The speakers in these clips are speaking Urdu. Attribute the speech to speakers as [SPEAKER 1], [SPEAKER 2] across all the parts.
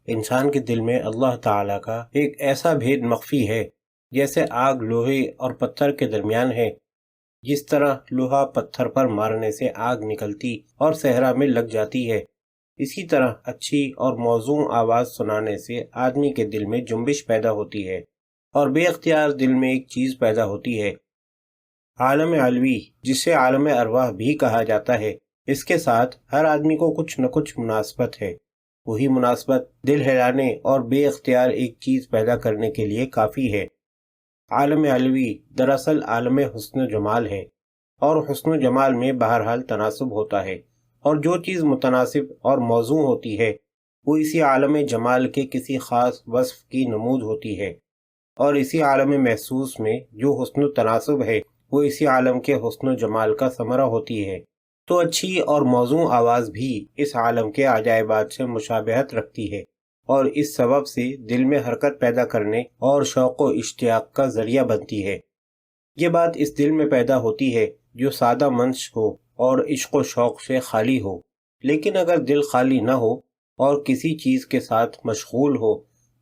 [SPEAKER 1] انسان کے دل میں اللہ تعالیٰ کا ایک ایسا بھید مخفی ہے، جیسے آگ لوہے اور پتھر کے درمیان ہے۔ جس طرح لوہا پتھر پر مارنے سے آگ نکلتی اور صحرا میں لگ جاتی ہے، اسی طرح اچھی اور موزوں آواز سنانے سے آدمی کے دل میں جنبش پیدا ہوتی ہے اور بے اختیار دل میں ایک چیز پیدا ہوتی ہے۔ عالم علوی، جسے عالم ارواح بھی کہا جاتا ہے، اس کے ساتھ ہر آدمی کو کچھ نہ کچھ مناسبت ہے۔ وہی مناسبت دل ہلانے اور بے اختیار ایک چیز پیدا کرنے کے لیے کافی ہے۔ عالم علوی دراصل عالم حسن و جمال ہے، اور حسن و جمال میں بہرحال تناسب ہوتا ہے، اور جو چیز متناسب اور موزوں ہوتی ہے وہ اسی عالم جمال کے کسی خاص وصف کی نمود ہوتی ہے، اور اسی عالم محسوس میں جو حسن و تناسب ہے وہ اسی عالم کے حسن و جمال کا ثمرہ ہوتی ہے۔ تو اچھی اور موزوں آواز بھی اس عالم کے عجائبات سے مشابہت رکھتی ہے، اور اس سبب سے دل میں حرکت پیدا کرنے اور شوق و اشتیاق کا ذریعہ بنتی ہے۔ یہ بات اس دل میں پیدا ہوتی ہے جو سادہ منش ہو اور عشق و شوق سے خالی ہو۔ لیکن اگر دل خالی نہ ہو اور کسی چیز کے ساتھ مشغول ہو،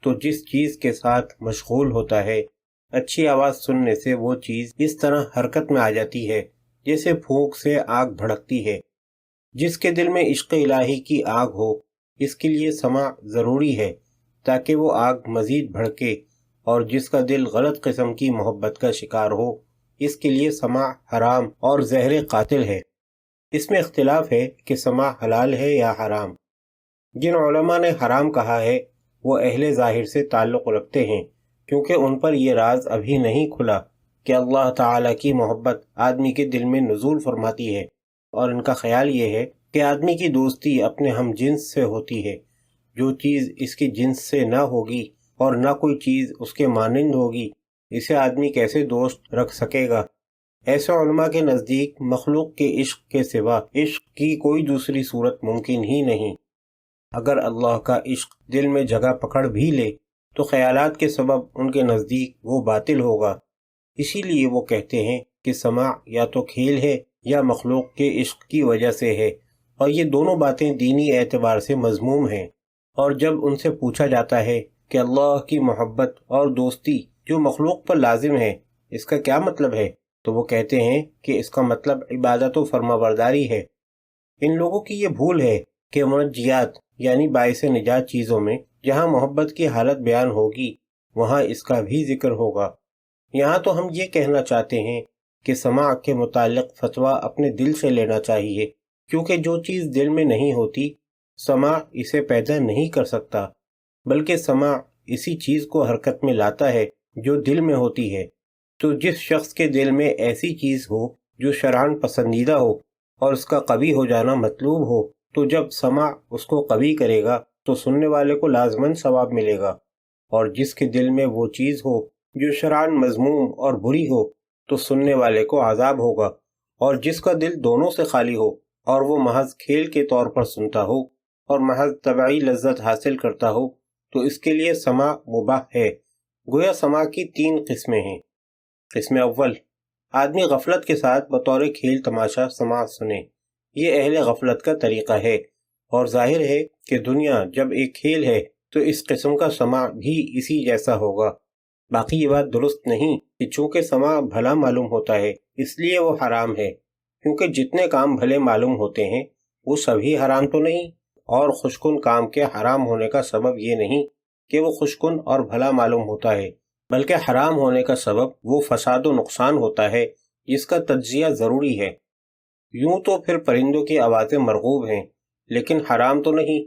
[SPEAKER 1] تو جس چیز کے ساتھ مشغول ہوتا ہے، اچھی آواز سننے سے وہ چیز اس طرح حرکت میں آ جاتی ہے جیسے پھونک سے آگ بھڑکتی ہے۔ جس کے دل میں عشق الہی کی آگ ہو، اس کے لیے سماع ضروری ہے تاکہ وہ آگ مزید بھڑکے، اور جس کا دل غلط قسم کی محبت کا شکار ہو، اس کے لیے سماع حرام اور زہر قاتل ہے۔ اس میں اختلاف ہے کہ سماع حلال ہے یا حرام۔ جن علماء نے حرام کہا ہے وہ اہل ظاہر سے تعلق رکھتے ہیں، کیونکہ ان پر یہ راز ابھی نہیں کھلا کہ اللہ تعالیٰ کی محبت آدمی کے دل میں نزول فرماتی ہے، اور ان کا خیال یہ ہے کہ آدمی کی دوستی اپنے ہم جنس سے ہوتی ہے۔ جو چیز اس کی جنس سے نہ ہوگی اور نہ کوئی چیز اس کے مانند ہوگی، اسے آدمی کیسے دوست رکھ سکے گا؟ ایسے علماء کے نزدیک مخلوق کے عشق کے سوا عشق کی کوئی دوسری صورت ممکن ہی نہیں۔ اگر اللہ کا عشق دل میں جگہ پکڑ بھی لے تو خیالات کے سبب ان کے نزدیک وہ باطل ہوگا۔ اسی لیے وہ کہتے ہیں کہ سماع یا تو کھیل ہے یا مخلوق کے عشق کی وجہ سے ہے، اور یہ دونوں باتیں دینی اعتبار سے مذموم ہیں۔ اور جب ان سے پوچھا جاتا ہے کہ اللہ کی محبت اور دوستی جو مخلوق پر لازم ہے، اس کا کیا مطلب ہے، تو وہ کہتے ہیں کہ اس کا مطلب عبادت و فرمانبرداری ہے۔ ان لوگوں کی یہ بھول ہے کہ منجیات یعنی باعث نجات چیزوں میں جہاں محبت کی حالت بیان ہوگی وہاں اس کا بھی ذکر ہوگا۔ یہاں تو ہم یہ کہنا چاہتے ہیں کہ سماع کے متعلق فتویٰ اپنے دل سے لینا چاہیے، کیونکہ جو چیز دل میں نہیں ہوتی سماع اسے پیدا نہیں کر سکتا، بلکہ سماع اسی چیز کو حرکت میں لاتا ہے جو دل میں ہوتی ہے۔ تو جس شخص کے دل میں ایسی چیز ہو جو شرعاً پسندیدہ ہو اور اس کا قوی ہو جانا مطلوب ہو، تو جب سماع اس کو قوی کرے گا تو سننے والے کو لازماً ثواب ملے گا، اور جس کے دل میں وہ چیز ہو جو شرعاً مذموم اور بری ہو تو سننے والے کو عذاب ہوگا، اور جس کا دل دونوں سے خالی ہو اور وہ محض کھیل کے طور پر سنتا ہو اور محض طبعی لذت حاصل کرتا ہو تو اس کے لیے سماع مباح ہے۔ گویا سماع کی 3 قسمیں ہیں۔ قسم اول، آدمی غفلت کے ساتھ بطور کھیل تماشا سماع سنے۔ یہ اہل غفلت کا طریقہ ہے، اور ظاہر ہے کہ دنیا جب ایک کھیل ہے تو اس قسم کا سماع بھی اسی جیسا ہوگا۔ باقی یہ بات درست نہیں کہ چونکہ سماع بھلا معلوم ہوتا ہے اس لیے وہ حرام ہے، کیونکہ جتنے کام بھلے معلوم ہوتے ہیں وہ سبھی حرام تو نہیں، اور خوشکن کام کے حرام ہونے کا سبب یہ نہیں کہ وہ خوشکن اور بھلا معلوم ہوتا ہے، بلکہ حرام ہونے کا سبب وہ فساد و نقصان ہوتا ہے جس کا تجزیہ ضروری ہے۔ یوں تو پھر پرندوں کی آوازیں مرغوب ہیں، لیکن حرام تو نہیں،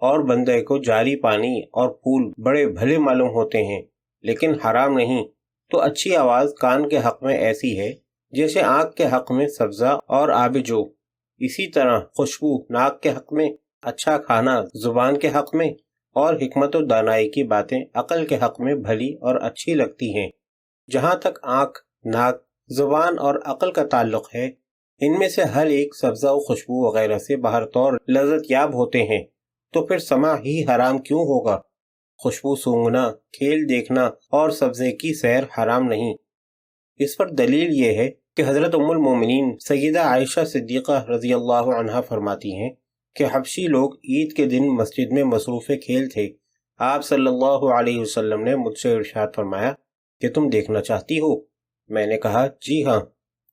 [SPEAKER 1] اور بندے کو جاری پانی اور پھول بڑے بھلے معلوم ہوتے ہیں لیکن حرام نہیں۔ تو اچھی آواز کان کے حق میں ایسی ہے جیسے آنکھ کے حق میں سبزہ اور آب جو، اسی طرح خوشبو ناک کے حق میں، اچھا کھانا زبان کے حق میں، اور حکمت و دانائی کی باتیں عقل کے حق میں بھلی اور اچھی لگتی ہیں۔ جہاں تک آنکھ، ناک، زبان اور عقل کا تعلق ہے، ان میں سے ہر ایک سبزہ و خوشبو وغیرہ سے بہر طور لذت یاب ہوتے ہیں، تو پھر سماع ہی حرام کیوں ہوگا؟ خوشبو سونگھنا، کھیل دیکھنا اور سبزے کی سیر حرام نہیں۔ اس پر دلیل یہ ہے کہ حضرت ام المومنین سیدہ عائشہ صدیقہ رضی اللہ عنہا فرماتی ہیں کہ حبشی لوگ عید کے دن مسجد میں مصروف کھیل تھے، آپ صلی اللہ علیہ وسلم نے مجھ سے ارشاد فرمایا کہ تم دیکھنا چاہتی ہو؟ میں نے کہا جی ہاں۔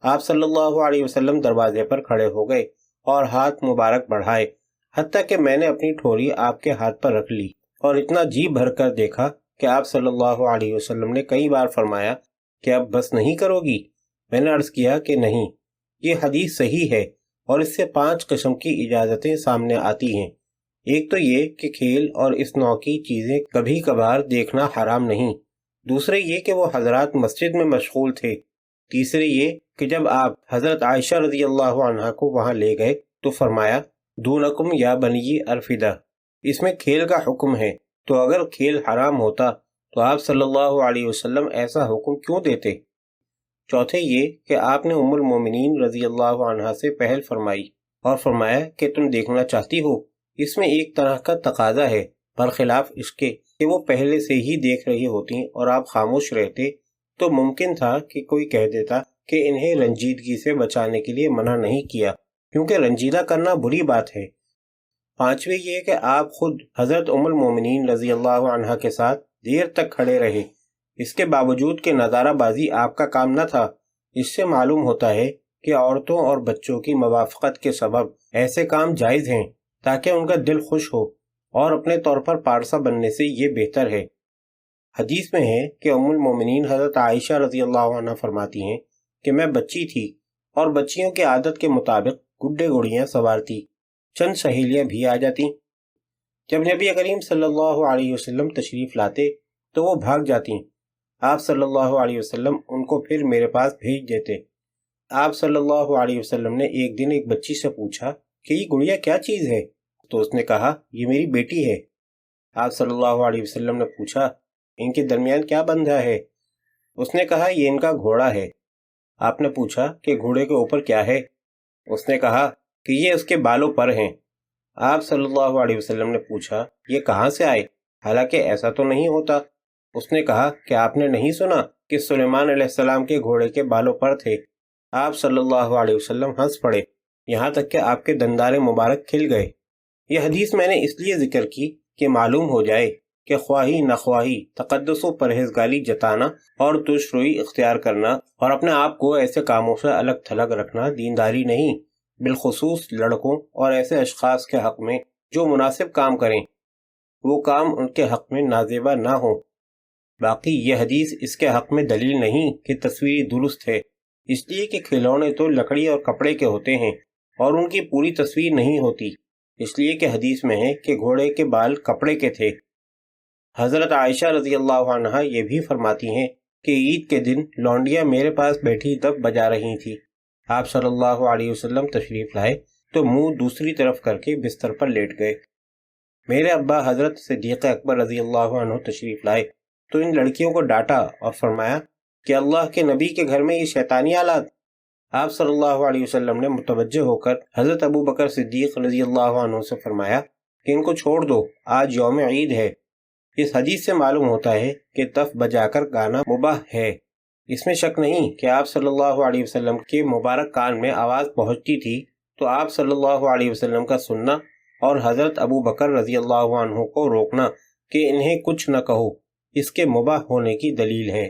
[SPEAKER 1] آپ صلی اللہ علیہ وسلم دروازے پر کھڑے ہو گئے اور ہاتھ مبارک بڑھائے، حتیٰ کہ میں نے اپنی ٹھوری آپ کے ہاتھ پر رکھ لی اور اتنا جی بھر کر دیکھا کہ آپ صلی اللہ علیہ وسلم نے کئی بار فرمایا کہ اب بس نہیں کرو گی؟ میں نے عرض کیا کہ نہیں، یہ حدیث صحیح ہے اور اس سے 5 قسم کی اجازتیں سامنے آتی ہیں۔ ایک تو یہ کہ کھیل اور اس نوع کی چیزیں کبھی کبھار دیکھنا حرام نہیں، دوسرے یہ کہ وہ حضرات مسجد میں مشغول تھے، تیسرے یہ کہ جب آپ حضرت عائشہ رضی اللہ عنہا کو وہاں لے گئے تو فرمایا دونکم یا بنی ارفدہ، اس میں کھیل کا حکم ہے، تو اگر کھیل حرام ہوتا تو آپ صلی اللہ علیہ وسلم ایسا حکم کیوں دیتے؟ چوتھے یہ کہ آپ نے ام المومنین رضی اللہ عنہا سے پہل فرمائی اور فرمایا کہ تم دیکھنا چاہتی ہو، اس میں ایک طرح کا تقاضا ہے، برخلاف اس کے کہ وہ پہلے سے ہی دیکھ رہی ہوتی اور آپ خاموش رہتے تو ممکن تھا کہ کوئی کہہ دیتا کہ انہیں رنجیدگی سے بچانے کے لیے منع نہیں کیا، کیونکہ رنجیدہ کرنا بری بات ہے۔ پانچویں یہ کہ آپ خود حضرت ام المومنین رضی اللہ عنہا کے ساتھ دیر تک کھڑے رہے، اس کے باوجود کہ نظارہ بازی آپ کا کام نہ تھا۔ اس سے معلوم ہوتا ہے کہ عورتوں اور بچوں کی موافقت کے سبب ایسے کام جائز ہیں تاکہ ان کا دل خوش ہو، اور اپنے طور پر پارسا بننے سے یہ بہتر ہے۔ حدیث میں ہے کہ ام المومنین حضرت عائشہ رضی اللہ عنہ فرماتی ہیں کہ میں بچی تھی اور بچیوں کی عادت کے مطابق گڈے گڑیاں سوارتی، چند سہیلیاں بھی آ جاتی۔ جب نبی کریم صلی اللہ علیہ وسلم تشریف لاتے تو وہ بھاگ جاتی، آپ صلی اللہ علیہ وسلم ان کو پھر میرے پاس بھیج دیتے۔ آپ صلی اللہ علیہ وسلم نے ایک دن ایک بچی سے پوچھا کہ یہ گڑیا کیا چیز ہے؟ تو اس نے کہا یہ میری بیٹی ہے۔ آپ صلی اللہ علیہ وسلم نے پوچھا ان کے درمیان کیا بندھا ہے؟ اس نے کہا یہ ان کا گھوڑا ہے۔ آپ نے پوچھا کہ گھوڑے کے اوپر کیا ہے؟ اس نے کہا کہ یہ اس کے بالوں پر ہیں۔ آپ صلی اللہ علیہ وسلم نے پوچھا یہ کہاں سے آئے؟ حالانکہ ایسا تو نہیں ہوتا۔ اس نے کہا کہ آپ نے نہیں سنا کہ سلیمان علیہ السلام کے گھوڑے کے بالوں پر تھے؟ آپ صلی اللہ علیہ وسلم ہنس پڑے، یہاں تک کہ آپ کے دندار مبارک کھل گئے۔ یہ حدیث میں نے اس لیے ذکر کی کہ معلوم ہو جائے کہ خواہی نخواہی تقدس و پرہیزگاری جتانا اور تش روئی اختیار کرنا اور اپنے آپ کو ایسے کاموں سے الگ تھلگ رکھنا دینداری نہیں، بالخصوص لڑکوں اور ایسے اشخاص کے حق میں جو مناسب کام کریں، وہ کام ان کے حق میں نازیبا نہ ہوں۔ باقی یہ حدیث اس کے حق میں دلیل نہیں کہ تصویری درست ہے، اس لیے کہ کھلونے تو لکڑی اور کپڑے کے ہوتے ہیں اور ان کی پوری تصویر نہیں ہوتی، اس لیے کہ حدیث میں ہے کہ گھوڑے کے بال کپڑے کے تھے۔ حضرت عائشہ رضی اللہ عنہا یہ بھی فرماتی ہیں کہ عید کے دن لونڈیاں میرے پاس بیٹھی دف بجا رہی تھی، آپ صلی اللہ علیہ وسلم تشریف لائے تو منہ دوسری طرف کر کے بستر پر لیٹ گئے۔ میرے ابا حضرت صدیق اکبر رضی اللہ عنہ تشریف لائے تو ان لڑکیوں کو ڈانٹا اور فرمایا کہ اللہ کے نبی کے گھر میں یہ شیطانی آلات۔ آپ صلی اللہ علیہ وسلم نے متوجہ ہو کر حضرت ابو بکر صدیق رضی اللہ عنہ سے فرمایا کہ ان کو چھوڑ دو، آج یوم عید ہے۔ اس حدیث سے معلوم ہوتا ہے کہ دف بجا کر گانا مباح ہے۔ اس میں شک نہیں کہ آپ صلی اللہ علیہ وسلم کے مبارک کان میں آواز پہنچتی تھی، تو آپ صلی اللہ علیہ وسلم کا سننا اور حضرت ابو بکر رضی اللہ عنہ کو روکنا کہ انہیں کچھ نہ کہو، اس کے مباح ہونے کی دلیل ہے۔